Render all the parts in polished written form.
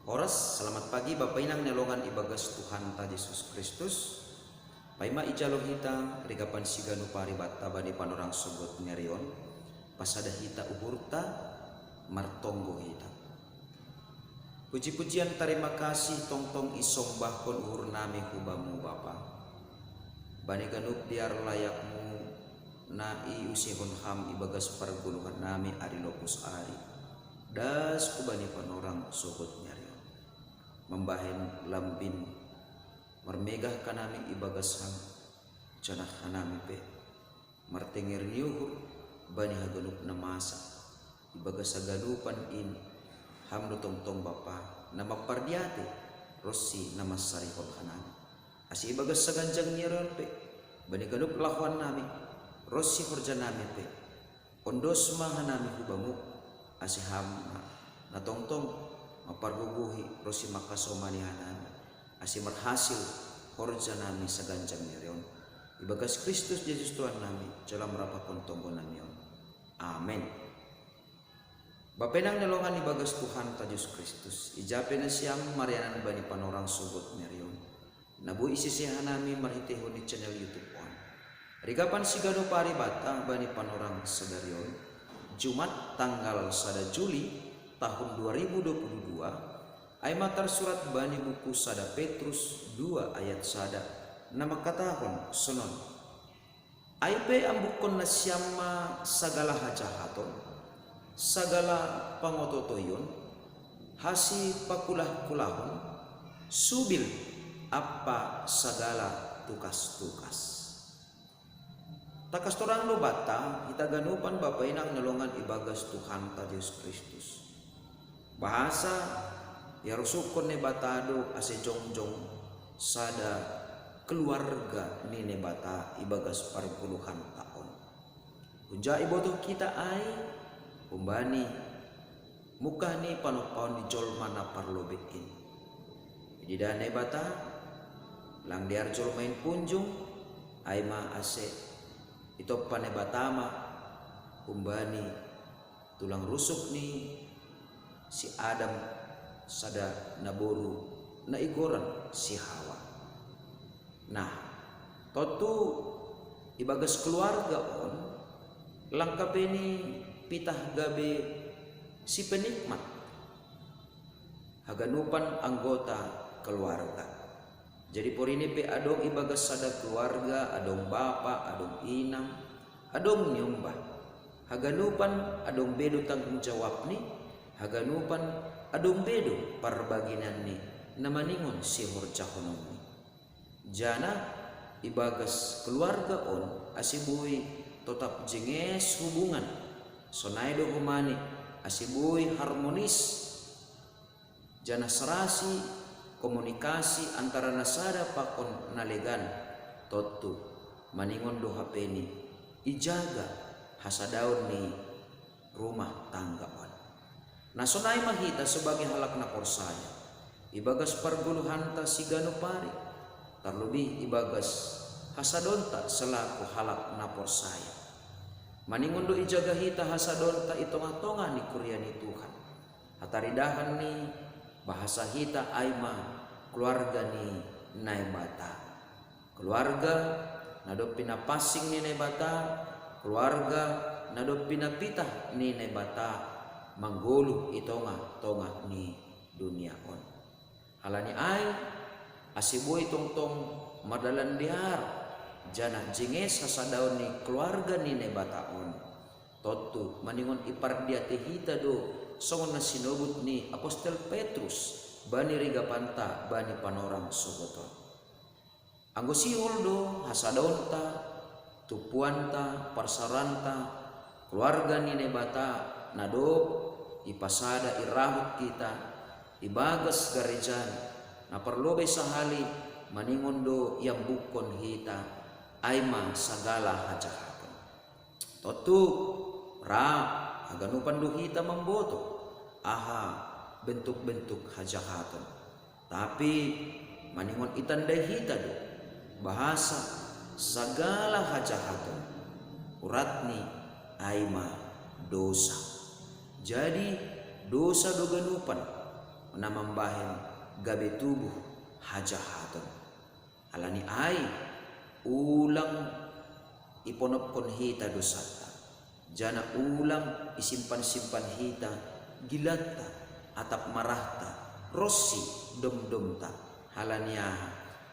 Oras, selamat pagi Bapak Inang nelongan ibagas Tuhan ta Yesus Kristus. Paima ijalo hita rigapan siganu paribata bani panorang sogot ngerion. Pasada hita uhurta martonggo hita. Puji-pujian terima kasih tong-tong isong bahkon uhur nami hubamu Bapa. Bani ganup diar layakmu nai usihon ham ibagas parguluhan nami ari lopus ari. Das kubani panorang sogot ngerion. Membahen lambin mermegah kanami ibagas ham canah kanami pe martenger nyuhur bani haganup na masa ibagas haganupan in ham tong Bapa nama pardiate rossi nama sarihol kanami asi ibagas saganjang nyeron pe bani ganup lahuan nami rossi horjanami pe ondos mahanami hubamu asi ham na tong maparguguhi rosi makasomanihanan asi marhasil horja nami saganjang nirion ibagas Kristus Yesus Tuhan nami dalam rapakon tonggo namion. Amen. Bapenang nelongan ibagas Tuhan ta Yesus Kristus ijape na siyang marianan bani panorang sugot nirion nabu isisihan nami marhitehon ni channel YouTube on rigapan sigano paribata bani panorang sedarion Jumat tanggal 1 Juli tahun 2022 ay matar surat bani buku sada Petrus 2 ayat sada nama katahon sonon ay pe ambukon na siyama sagala hajahaton sagala pangototoyon hasi pakulah-kulahon subil apa sagala tukas-tukas takas torang lo bata kita ganupan Bapak Inang nelongan ibagas Tuhan ta Yesus Kristus bahasa ya rusukon ne batado ase jongjong sada keluarga nine bata ibagas parpuluhan taon unja iboto kita ay umbani muka ni panopaon di jolma na parlobein di dane bata lang diar jolmain punjung ay ma ase ito pane batama umbani tulang rusuk ni si Adam sada naboru na igoran si Hawa. Nah, totu ibagas keluarga on langkap ini pitah gabe si penikmat haganupan anggota keluarga. Jadi por ini pe adong ibagas sada keluarga, adong bapa, adong inang, adong nyombah. Haganupan adong bedo tanggung jawab ni haganupan adong bedo parbaginan ni namaningon si horjahonon ni jana ibagas keluarga on asibuy tetap jenges hubungan sonaido humani asibuy harmonis jana serasi komunikasi antara nasada pakon nalegan totu maningon do hapeni ijaga hasadaon ni rumah tangga on. Nah sonai mahita sebagai halak na korsaya ibagas parguluhan ta sigano pari terlebih ibagas hasadonta selaku halak na korsaya maningon do ijaga hita hasadonta itonga-tonga ni kuryani Tuhan hataridahan ni bahasa hita aima keluarga ni naibata keluarga nado pinapasing ni naibata keluarga nado pinapitah ni naibata manggulu itonga-tonga ni dunia on halani ay asiboy tong-tong madalan diar jana jenges hasadaon ni keluarga ni nebataon totu maningon ipardiate hita do songon na sinobut ni Apostel Petrus bani rigapanta bani panorang sogoton anggo sihol do hasadaon ta tupuanta parsaranta keluarga ni nebata nado ipasada irahut kita ibagas garejan na perlobe sahali maningon do yang bukon hita aima sagala hajahaton totu ra haganupan do hita memboto aha bentuk-bentuk hajahaton tapi maningon itandai hita do bahasa sagala hajahaton uratni aima dosa. Jadi dosa doganupan namambahen gabe tubuh hajahaton. Alani ai ulang iponopkon hita dosata, jana ulang isimpan-simpan hita gilatta atap marahta rossi dom-domta. Halania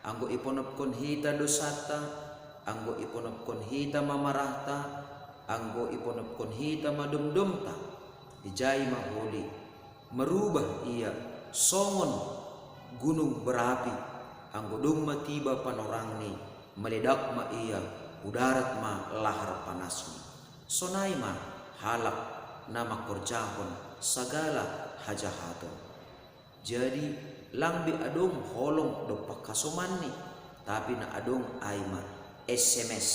anggo iponopkon hita dosata, anggo iponopkon hita mamarahta, anggo iponopkon hita madom-domta, ijai maholi merubah ia songon gunung berapi. Anggo dong matiba panorangni meledak ma ia udarat ma lahar panasni. Sonai ma halak nama korjahon sagala hajahaton. Jadi langbi adong holong dopak kasomanni, tapi na adong aima SMS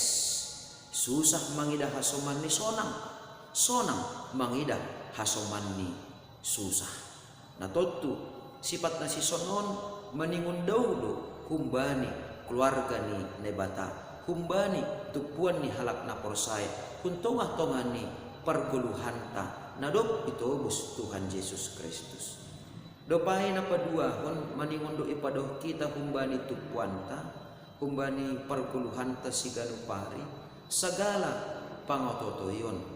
susah mangidah hasomanni sonang mangidah hasomanni susah. Na totu sifat nasi sonon maningon daudo humbani keluarga ni nebata, humbani tupuan ni halak na porsaya, kuntongah-tongah ni perguluhanta nadop itobus Tuhan Yesus Kristus. Dopai na paduahon maningon do ipadoh kita humbani tupuanta, humbani perguluhanta siganupari sagala pangototoyon.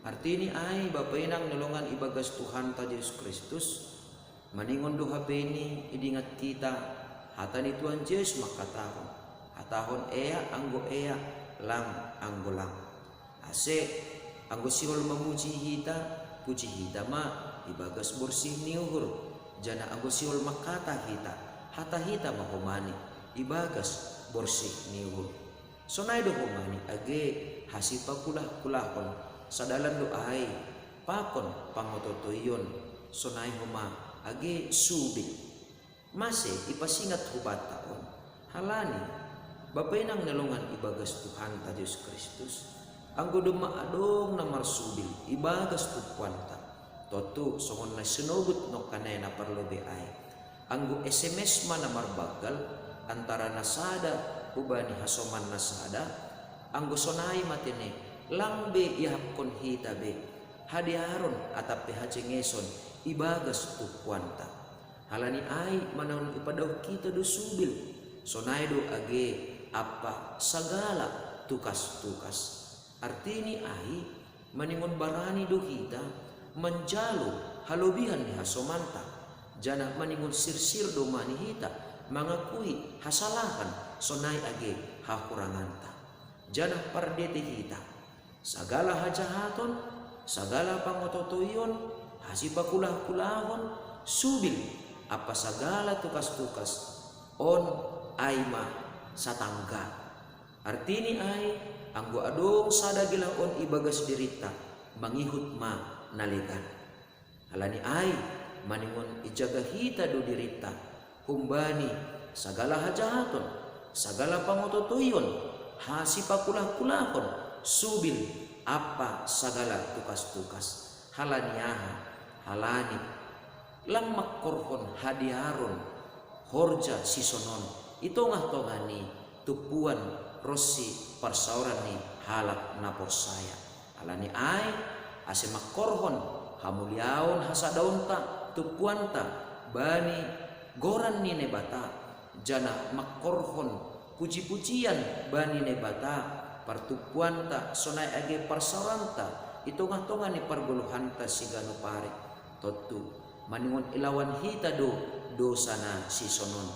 Artini ay bapainang nulungan ibagas Tuhan ta Yesus Kristus maningon do habeni idingat kita hatan Tuhan Yesus makatahon hatahon ea anggo ea lang anggo lang ase anggo siol memuji hita puji hita ma ibagas bersih niuhur jana anggo siol makata hita hata hita mahomani ibagas bersih niuhur. Sonai do homani age hasipa kulah-kulahon sadalan do ai pakon pangototoyon sonai homa age subi masih ipasingat hubataon halani bapainang nalungan ibagas Tuhan ta Yesus Kristus anggo duma adong namar subil ibagas tupuanta totu songon na sinugut no kanena parlobe ay anggo SMS man namar bagal antara nasada ubani hasoman nasada anggo sonai matene langbe ihapkon hitabe hadiaron atape hacengeson ibagas tupuanta. Halani ai manaon ipadaw kita do subil sonai do age apa sagala tukas-tukas. Artini ai maningon barani do kita menjalo halobihan ni hasomanta jana maningon sirsir do mani hita mangakui hasalahan sonai age hakuranganta jana pardete hita sagala hajahaton sagala pangototoyon hasipakulah-kulahon subil apa sagala tukas-tukas on aima satangga. Artini ai anggo adong sada gila on ibagas dirita mangihut ma nalegan. Halani ai maningon ijaga hita do dirita humbani sagala hajahaton sagala pangototoyon hasipakulah-kulahon subil apa sagala tukas-tukas. Halaniaha halani lang makkorhon hadiaron horja sisonon itongah-tongani tupuan rossi parsaurani halak naporsaya. Halani ai ase makkorhon hamuliaon hasadaunta tupuanta bani goran ni nebata jana makkorhon puji-pujian bani nebata partupuanta sonai age parsauranta itongah-tongah ni parguluhanta sigano pare totu maningon ilawan hita do dosana sisonon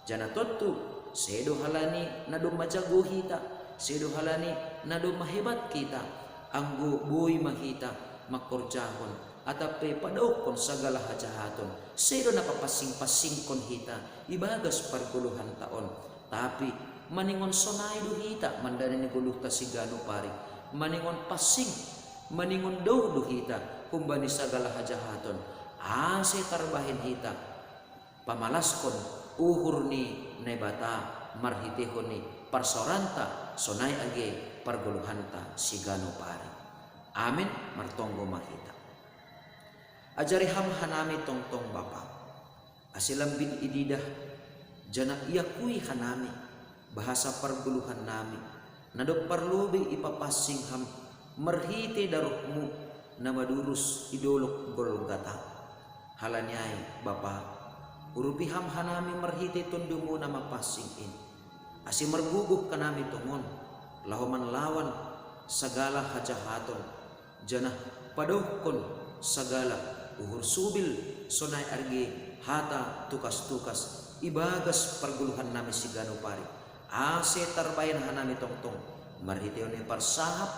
jana totu sedo halani nado majago hita sedo halani nado mahebat kita anggo boy mahita makorjahon atape padaukon sagala hajahaton sedo napapasing-pasingkon hita ibagas parguluhan taon tapi maningon sonai do hita mandani ni guluhta sigano pare maningon pasing maningon daw do hita kumbani sagala hajahaton ase tarbahin hita pamalaskon uhur ni nebata marhitehon ni parsoranta sonai age parguluhanta sigano pari. Amin martonggo mahita ajari ham hanami tongtong bapa asilambin ididah jana iakui hanami bahasa parguluhan nami nadok parlobe ipapasing ham merhite daruhmu nama durus idolok Golgata halanyai Bapa urupiham hanami merhiti tundumu nama pasingin asi merguguh kanami tungon lahoman lawan segala hajahaton janah padohkon segala uhur subil sonai argi hata tukas-tukas ibagas perguluhan nami sigano pari ase tarbayan hanami tongtong marhitione parsahap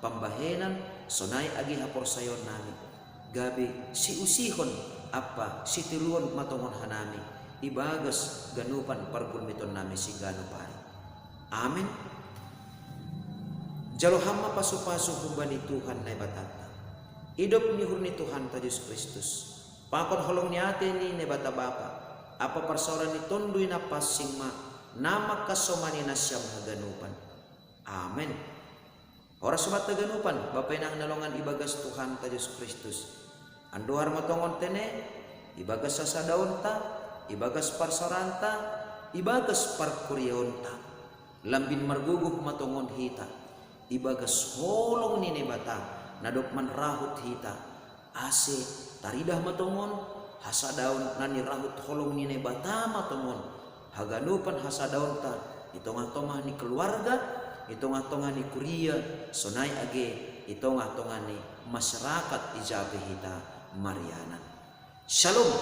pambahenan sonai agi hapor sayon nami gabi si usihon apa si tiluon matongon hanami ibagas ganupan pargulmiton nami sigano pari. Amin. Jalo hama pasu-pasu hubani Tuhan na ibatata hidup ni hurni Tuhan ta Yesus Kristus pakon holong ni ate ni nebata Bapa apa persoalan ni tonduy na pasing ma nama kasomani na siyam haganupan. Amen. Oras sumat haganupan Bapay nang nalongan ibagas Tuhan ta Yesus Kristus anduhar matongon tene ibagas sasadaon ta ibagas parsaranta ibagas parkuryaon ta lambin marguguh matongon hita ibagas holong ni nebata nadok man rahut hita ase taridah matongon hasadaon nani rahut holong ni nebata matongon haganupan hasadaon ta itongah-tongah ni keluarga itongah-tongah ni kuria sonai age itongah-tongah ni masyarakat ijabe hita Mariana. Shalom.